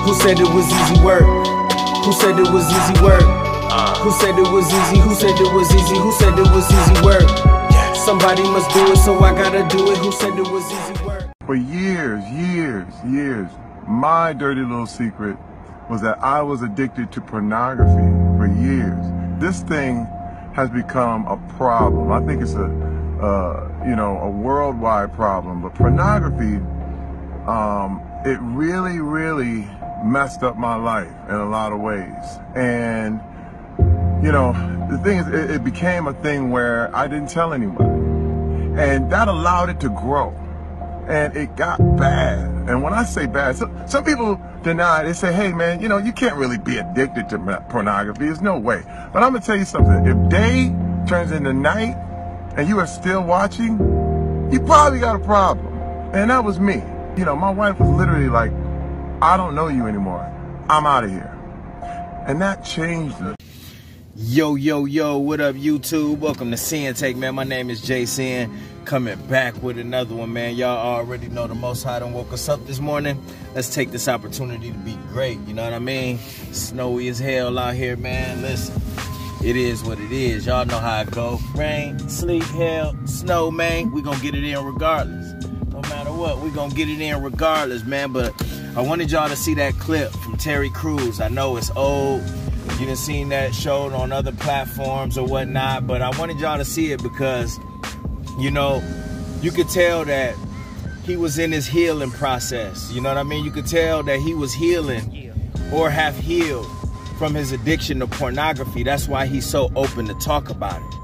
Who said it was easy work? Who said it was easy work? Who said it was easy? Who said it was easy? Who said it was easy work? Somebody must do it, so I gotta do it. Who said it was easy work? For years, my dirty little secret was that I was addicted to pornography for years. This thing has become a problem. I think it's a worldwide problem. But pornography, it really messed up my life in a lot of ways. And the thing is, it became a thing where I didn't tell anyone, and that allowed it to grow. And it got bad. And when I say bad, some people deny it. They say, hey man, you can't really be addicted to pornography. There's no way. But I'm gonna tell you something. If day turns into night and you are still watching, you probably got a problem. And that was me. My wife was literally like, I don't know you anymore. I'm out of here. And that changed it. Yo, what up YouTube? Welcome to Sinn-Take, man. My name is Jason, coming back with another one, man. Y'all already know the Most High done woke us up this morning. Let's take this opportunity to be great, you know what I mean? Snowy as hell out here, man. Listen, it is what it is. Y'all know how it go. Rain, sleet, hail, snow, man. We gonna get it in regardless. No matter what, we gonna get it in regardless, man. But I wanted y'all to see that clip from Terry Crews. I know it's old. You done seen that showed on other platforms or whatnot, but I wanted y'all to see it because, you could tell that he was in his healing process. You know what I mean? You could tell that he was healing or have healed from his addiction to pornography. That's why he's so open to talk about it.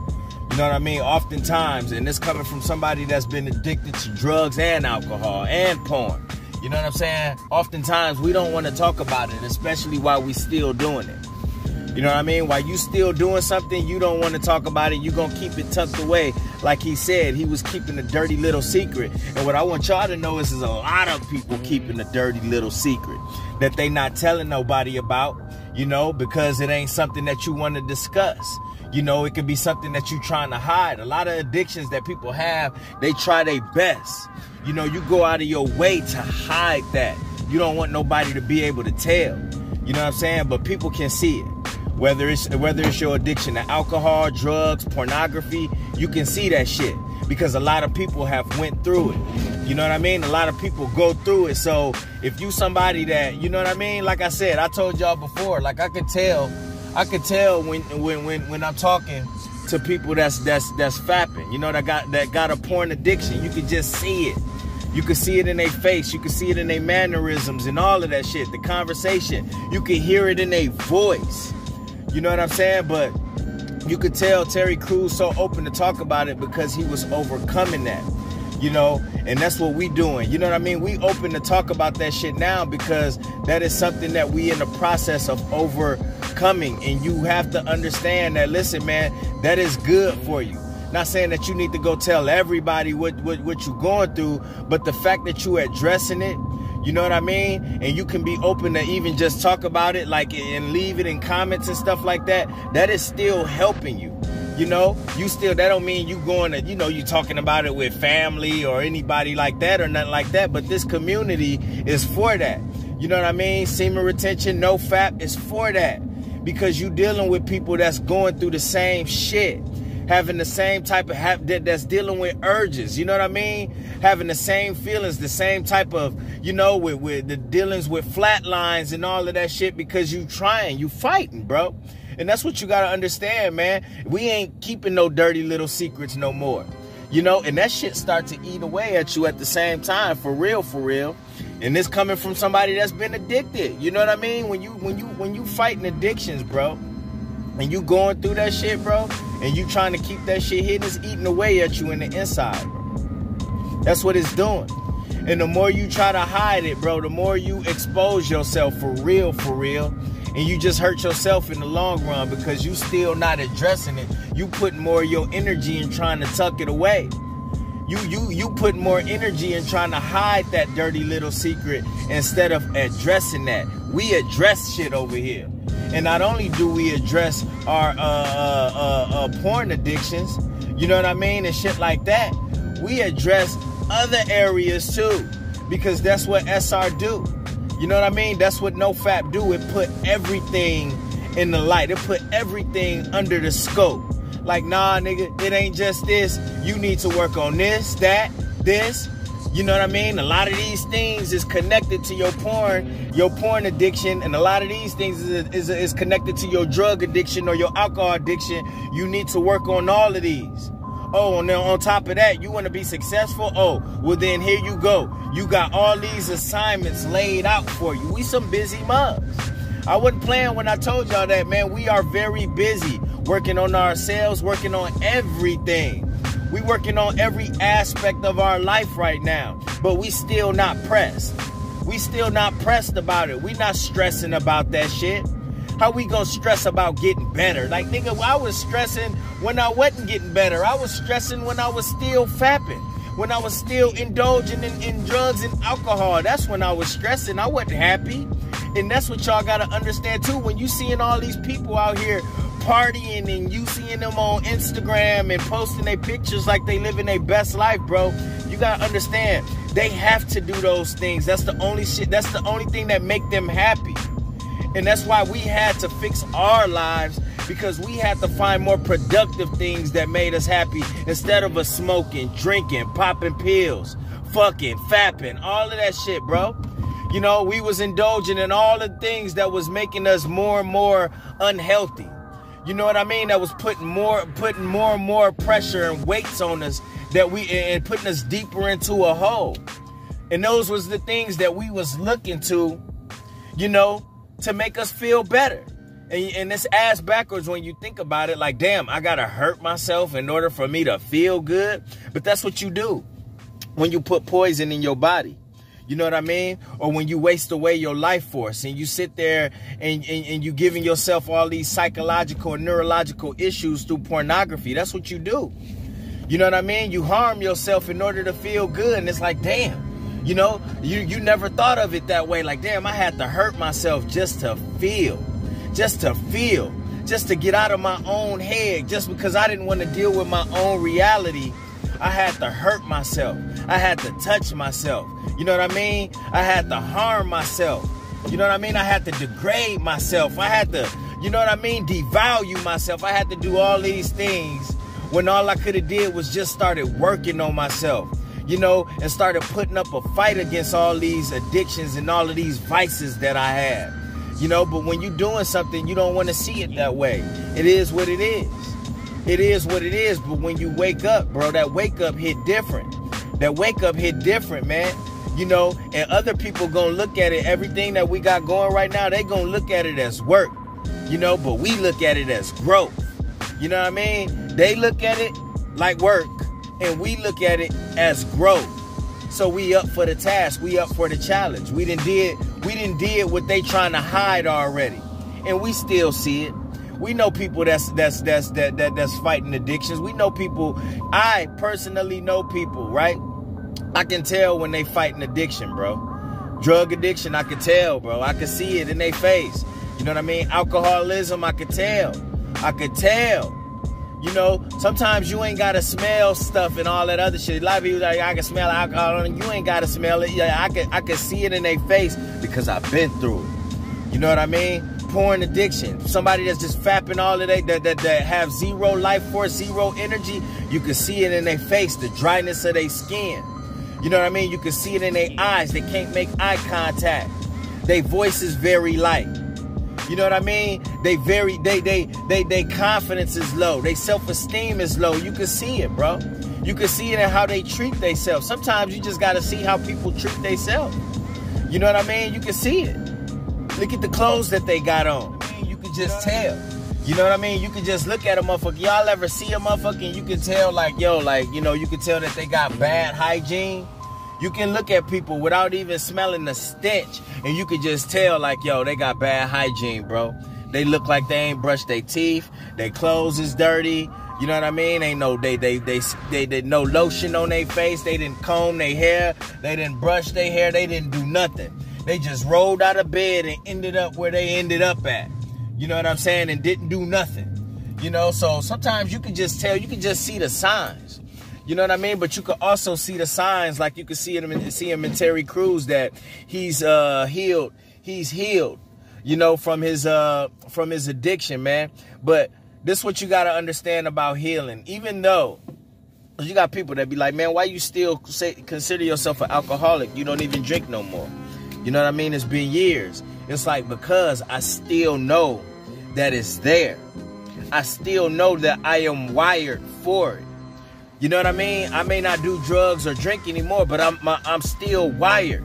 You know what I mean? Oftentimes, and this coming from somebody that's been addicted to drugs and alcohol and porn. You know what I'm saying? Oftentimes, we don't want to talk about it, especially while we still doing it. You know what I mean? While you still doing something, you don't want to talk about it. You're going to keep it tucked away. Like he said, he was keeping a dirty little secret. And what I want y'all to know is there's a lot of people keeping a dirty little secret that they not telling nobody about, because it ain't something that you want to discuss. It could be something that you're trying to hide. A lot of addictions that people have, they try their best. You go out of your way to hide that. You don't want nobody to be able to tell. You know what I'm saying? But people can see it. Whether it's your addiction to alcohol, drugs, pornography, you can see that shit because a lot of people have went through it. You know what I mean? A lot of people go through it. So if you somebody that, you know what I mean? Like I said, I told y'all before, like I could tell when I'm talking to people that's fapping, that got a porn addiction. You could just see it. You can see it in their face. You can see it in their mannerisms and all of that shit. The conversation. You can hear it in their voice. You know what I'm saying? But you could tell Terry Crews so open to talk about it because he was overcoming that. And that's what we doing. You know what I mean? We open to talk about that shit now because that is something that we in the process of overcoming. And you have to understand that, listen, man, that is good for you. Not saying that you need to go tell everybody what you're going through, but the fact that you addressing it, you know what I mean? And you can be open to even just talk about it, and leave it in comments and stuff like that. That is still helping you. That don't mean you going to, you talking about it with family or anybody like that or nothing like that. But this community is for that. You know what I mean? Semen retention, no fap is for that. Because you dealing with people that's going through the same shit. Having the same type of that's dealing with urges, you know what I mean? Having the same feelings, the same type of, with the dealings with flat lines and all of that shit because you fighting, bro. And that's what you gotta understand, man. We ain't keeping no dirty little secrets no more. And that shit start to eat away at you at the same time, for real. And this coming from somebody that's been addicted. You know what I mean? When you fighting addictions, bro, and you going through that shit, bro, and you trying to keep that shit hidden, it's eating away at you in the inside, bro. That's what it's doing. And the more you try to hide it, bro, the more you expose yourself for real. And you just hurt yourself in the long run because you still not addressing it. You putting more of your energy in trying to tuck it away. You put more energy in trying to hide that dirty little secret instead of addressing that. We address shit over here. And not only do we address our porn addictions, you know what I mean, and shit like that, we address other areas too, because that's what SR do. You know what I mean? That's what NoFap do. It put everything in the light. It put everything under the scope. Like, nah, nigga, it ain't just this. You need to work on this, that, this. You know what I mean? A lot of these things is connected to your porn addiction, and a lot of these things is connected to your drug addiction or your alcohol addiction. You need to work on all of these. Oh, and then on top of that, you want to be successful? Oh, well then here you go. You got all these assignments laid out for you. We some busy mugs. I wasn't playing when I told y'all that, man. We are very busy working on ourselves, working on everything. We working on every aspect of our life right now, but we still not pressed. We still not pressed about it. We not stressing about that shit. How we gonna stress about getting better? Like, nigga, I was stressing when I wasn't getting better. I was stressing when I was still fapping, when I was still indulging in drugs and alcohol. That's when I was stressing. I wasn't happy. And that's what y'all gotta understand too. When you seeing all these people out here partying and you seeing them on Instagram and posting their pictures like they living their best life, bro, you gotta understand they have to do those things. That's the only shit. That's the only thing that make them happy. And that's why we had to fix our lives, because we had to find more productive things that made us happy instead of us smoking, drinking, popping pills, fucking, fapping, all of that shit, bro. You know, we was indulging in all the things that was making us more and more unhealthy. You know what I mean? That was putting more and more pressure and weights on us and putting us deeper into a hole. And those was the things that we was looking to, you know, to make us feel better. And it's ass backwards when you think about it. Like, damn, I gotta hurt myself in order for me to feel good. But that's what you do when you put poison in your body. You know what I mean? Or when you waste away your life force and you sit there and you giving yourself all these psychological and neurological issues through pornography. That's what you do. You know what I mean? You harm yourself in order to feel good. And it's like, damn, you know, you never thought of it that way. Like, damn, I had to hurt myself just to feel, just to get out of my own head, just because I didn't want to deal with my own reality. I had to hurt myself. I had to touch myself. You know what I mean? I had to harm myself. You know what I mean? I had to degrade myself. I had to, you know what I mean, devalue myself. I had to do all these things when all I could have did was just started working on myself, you know, and started putting up a fight against all these addictions and all of these vices that I had. You know, but when you're doing something, you don't want to see it that way. It is what it is. It is what it is. But when you wake up, bro, that wake up hit different. That wake up hit different, man. You know, and other people gonna look at it, everything that we got going right now, they gonna look at it as work, you know, but we look at it as growth. You know what I mean? They look at it like work, and we look at it as growth. So we up for the task, we up for the challenge. We done did what they trying to hide already, and we still see it. We know people that's fighting addictions. We know people. I personally know people, right? I can tell when they fighting addiction, bro. Drug addiction, I can tell, bro. I can see it in their face. You know what I mean? Alcoholism, I could tell. I could tell. You know, sometimes you ain't gotta smell stuff and all that other shit. A lot of people like, I can smell alcohol, and you ain't gotta smell it. Yeah, I can see it in their face because I've been through it. You know what I mean? Porn addiction. Somebody that's just fapping all of that have zero life force, zero energy. You can see it in their face, the dryness of their skin. You know what I mean? You can see it in their eyes. They can't make eye contact. Their voice is very light. You know what I mean? They confidence is low. Their self-esteem is low. You can see it, bro. You can see it in how they treat themselves. Sometimes you just gotta see how people treat themselves. You know what I mean? You can see it. Look at the clothes that they got on. You can just tell. You know what I mean? You can just look at a motherfucker. Y'all ever see a motherfucker and you can tell, like, yo, like, you know, you can tell that they got bad hygiene. You can look at people without even smelling the stench, and you can just tell, like, yo, they got bad hygiene, bro. They look like they ain't brushed their teeth. Their clothes is dirty. You know what I mean? Ain't no they no lotion on their face. They didn't comb their hair. They didn't brush their hair. They didn't do nothing. They just rolled out of bed and ended up where they ended up at. You know what I'm saying? And didn't do nothing. You know, so sometimes you can just tell. You can just see the signs. You know what I mean? But you could also see the signs, like you could see him in Terry Crews, that he's healed. He's healed, you know, from his addiction, man. But this is what you got to understand about healing. Even though you got people that be like, man, why you still consider yourself an alcoholic? You don't even drink no more. You know what I mean? It's been years. It's like, because I still know that it's there. I still know that I am wired for it. You know what I mean? I may not do drugs or drink anymore, but I'm still wired.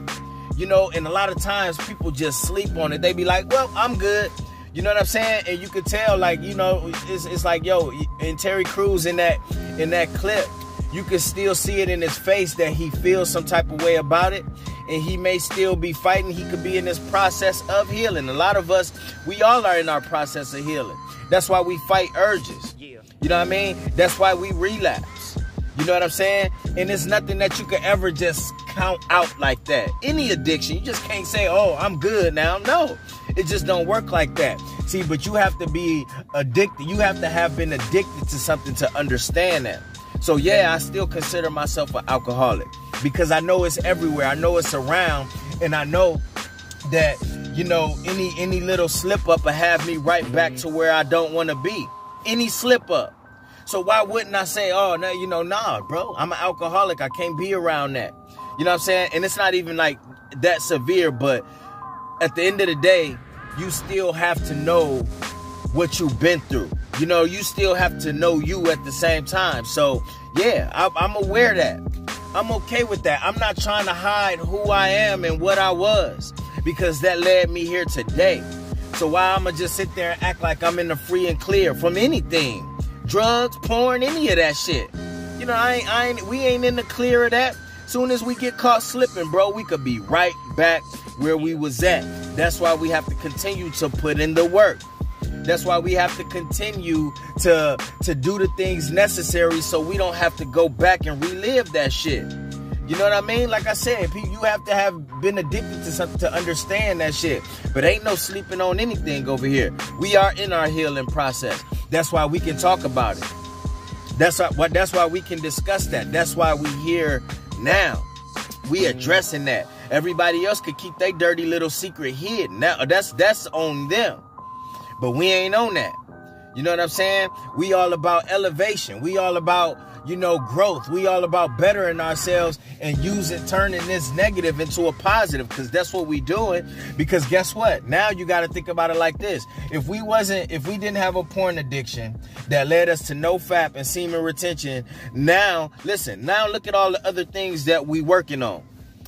You know, and a lot of times people just sleep on it. They be like, well, I'm good. You know what I'm saying? And you could tell, like, you know, it's like, yo, in Terry Crews in that clip, you can still see it in his face that he feels some type of way about it. And he may still be fighting. He could be in this process of healing. A lot of us, we all are in our process of healing. That's why we fight urges. You know what I mean? That's why we relapse. You know what I'm saying? And it's nothing that you could ever just count out like that. Any addiction, you just can't say, oh, I'm good now. No, it just don't work like that. See, but you have to be addicted. You have to have been addicted to something to understand that. So yeah, I still consider myself an alcoholic because I know it's everywhere. I know it's around, and I know that, you know, any little slip up will have me right back to where I don't want to be. Any slip up. So why wouldn't I say, oh, no, you know, nah, bro, I'm an alcoholic. I can't be around that. You know what I'm saying? And it's not even like that severe, but at the end of the day, you still have to know what you've been through. You know, you still have to know you at the same time. So, yeah, I'm aware of that. I'm okay with that. I'm not trying to hide who I am and what I was, because that led me here today. So why I'm going to just sit there and act like I'm in the free and clear from anything? Drugs, porn, any of that shit. You know, we ain't in the clear of that. Soon as we get caught slipping, bro, we could be right back where we was at. That's why we have to continue to put in the work. That's why we have to continue to do the things necessary so we don't have to go back and relive that shit. You know what I mean? Like I said, you have to have been addicted to something to understand that shit. But ain't no sleeping on anything over here. We are in our healing process. That's why we can talk about it. That's why we can discuss that. That's why we here now. We addressing that. Everybody else could keep their dirty little secret hidden. Now that's on them. But we ain't on that. You know what I'm saying? We all about elevation. We all about, you know, growth. We all about bettering ourselves and turning this negative into a positive, because that's what we doing. Because guess what? Now you got to think about it like this. If we didn't have a porn addiction that led us to no FAP and semen retention, now look at all the other things that we working on.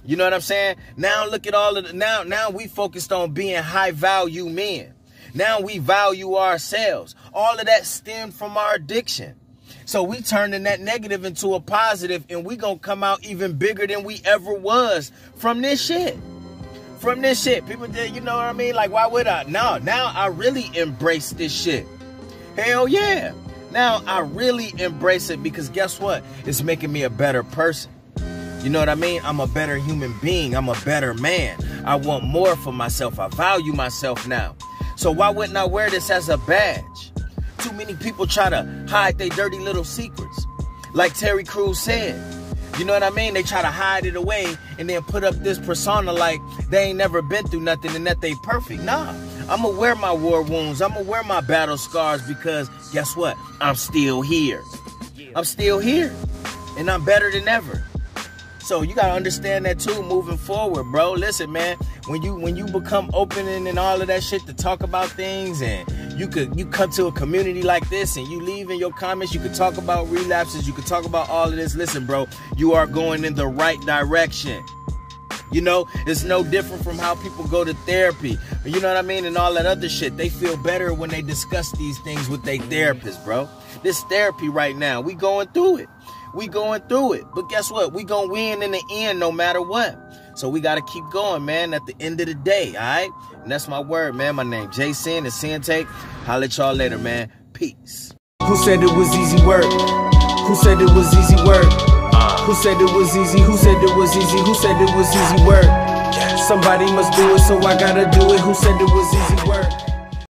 You know what I'm saying? Now look at all of the, now we focused on being high value men. Now we value ourselves. All of that stemmed from our addiction. So we turning that negative into a positive, and we gonna come out even bigger than we ever was from this shit. From this shit. People, you know what I mean? Like, why would I? Now I really embrace this shit. Hell yeah. Now I really embrace it, because guess what? It's making me a better person. You know what I mean? I'm a better human being. I'm a better man. I want more for myself. I value myself now. So why wouldn't I wear this as a badge? Too many people try to hide their dirty little secrets. Like Terry Crews said. You know what I mean? They try to hide it away and then put up this persona like they ain't never been through nothing and that they perfect. Nah, I'm going to wear my war wounds. I'm going to wear my battle scars, because guess what? I'm still here. I'm still here. And I'm better than ever. So you got to understand that too moving forward, bro. Listen, man, when you become open and all of that shit to talk about things, and you come to a community like this and you leave in your comments, you could talk about relapses, you could talk about all of this. Listen, bro, you are going in the right direction. You know, it's no different from how people go to therapy. You know what I mean? And all that other shit. They feel better when they discuss these things with their therapist, bro. This therapy right now, we going through it. We going through it. But guess what? We gonna win in the end no matter what. So we got to keep going, man, at the end of the day, all right? And that's my word, man. My name, Sinn, is Sinn-Take. Holla at y'all later, man. Peace. Who said it was easy work? Who said it was easy work? Who said it was easy? Who said it was easy? Who said it was easy work? Somebody must do it, so I gotta do it. Who said it was easy work?